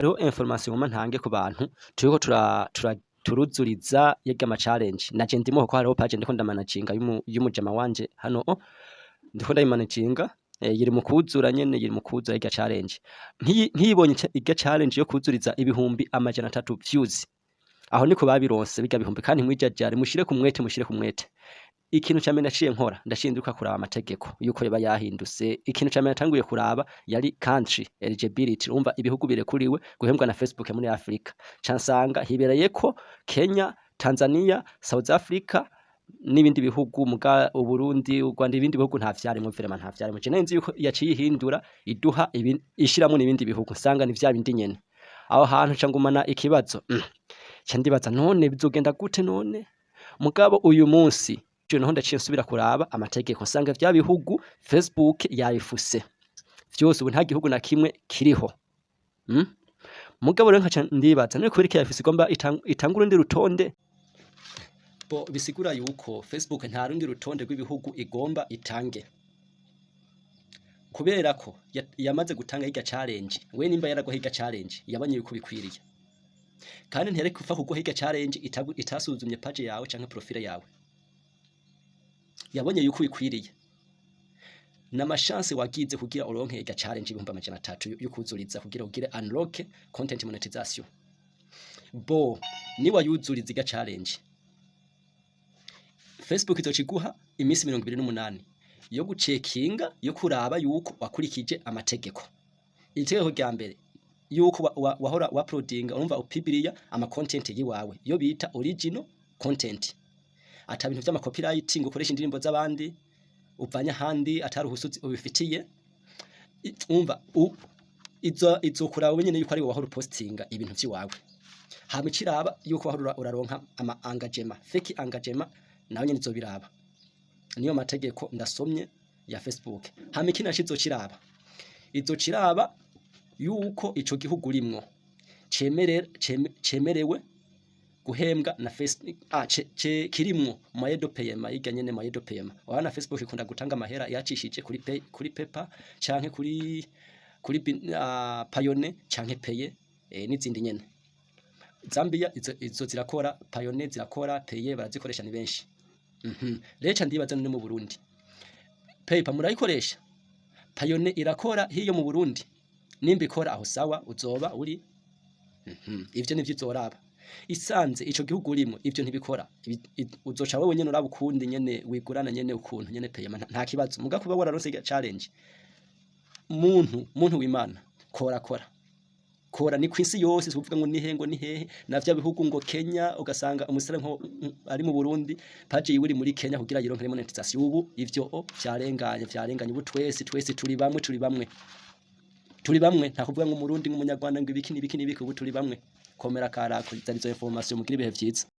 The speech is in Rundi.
Hariho information ngoma ntange ku bantu turiko turuzuriza yega ama challenge naje ndimo ko hariho page ndiko ndamanaginga y'umujama wanje hano ndiko ndayimanaginga yiri mu kuzura nyene yiri mu kuzura yega challenge ntiyibonye iga challenge yo kuzuriza ibihumbi amajana 3 views aho niko babironse biga bihumbi kandi mwijajare mushire ku mwete ikintu cyame naciye nkora ndashinduka kuraba amategeko yuko yaba yahindutse ikintu cyame natanguye kuraba yari country eligibility umva ibihugu birekuriwe guhembwa na Facebook muri Afrika cansanga hibereye ko Kenya Tanzania South Africa n'ibindi bihugu muga Burundi u Rwanda ibindi bihugu nta vyari mu vraiment nta vyari mu je nenzi yuko yaciye ihindura iduha ishiramo n'ibindi bihugu nsanga ni vya bindi nyene aho hantu cangumana ikibazo candibaza none bizogenda gute none mugabo uyu munsi naho ndaciye nsubira kuraba amategeko nsanga vya bihugu Facebook yabifuse vyose ubu nta gihugu na kimwe kiriho mugabo rero nkaca ndibaza none kubera yabifuse igomba itangura ndi rutonde bo bisigura yuko Facebook nta rundi rutonde rw'ibihugu igomba itange kubera ko yamaze gutanga higa challenge we nimba yaragwa higa challenge yabanye yuko bikwiriye kandi ntere kufa kuko higa challenge itasuzumye page yawe canke profile yawe yabonye yuko bikwiriye n'amashance wagize kugira uronke ega challenge ibihumbi amajana 3 yukuzuriza kugira ugire unlock content monetization bo ni wayuzuriza ega challenge Facebook izociguha imisi 28 yo gucekinga yo kuraba yuko wakurikije amategeko itegeko rya mbere yuko wahora uploadinga urumva upibiliya ama content yiwawe yo bita original content ata bintu vy'ama copywriting ukoresha indirimbo z'abandi upanya handi atari uhusuzi ubifitiye umva izo kuraba nyene yuko ari wahora postinga ibintu vyiwawe hamiciraba yuko wahora uraronka ama engagement fake engagement naho nyene izobiraba niyo mategeko ndasomye ya Facebook hamikina shizociraba izociraba yuko ico gihugu urimwo cemerewe guhembwa na Facebook kirimwo mayedo payema yiga nyene mayedo payema wana Facebook ikunda gutanga amahera yacishije kuri PayPal canke kuri Payone canke Paye n'izindi nyene Zambia izo zirakora Payone zirakora Paye barazikoresha ni benshi lecha ndibaza no mu Burundi PayPal murayikoresha Payone irakora hiyo mu Burundi nimba ikora aho sawa uzoba uri ivyo nivyo uzoraba isanze ico gihugu urimo ivyo ntibikora uzoca wewe nyene uraba ukundi nyene wigurana nyene ukuntu nyene payema nta kibazo muga kuba wararonse challenge muntu w'Imana kora ni kwisi yose uvuga ngo nihengo nihehe navya bihugu ngo Kenya ugasanga umusore nko ari mu Burundi page yiwe muri Kenya kugira yironke monetization ubu ivyo vyarenganye ubu twese turi bamwe nta kuvuga ngo umurundi nk'umunyarwanda ngo ibiki ubu turi bamwe komera karako zarizo information mugira ibihe vyiza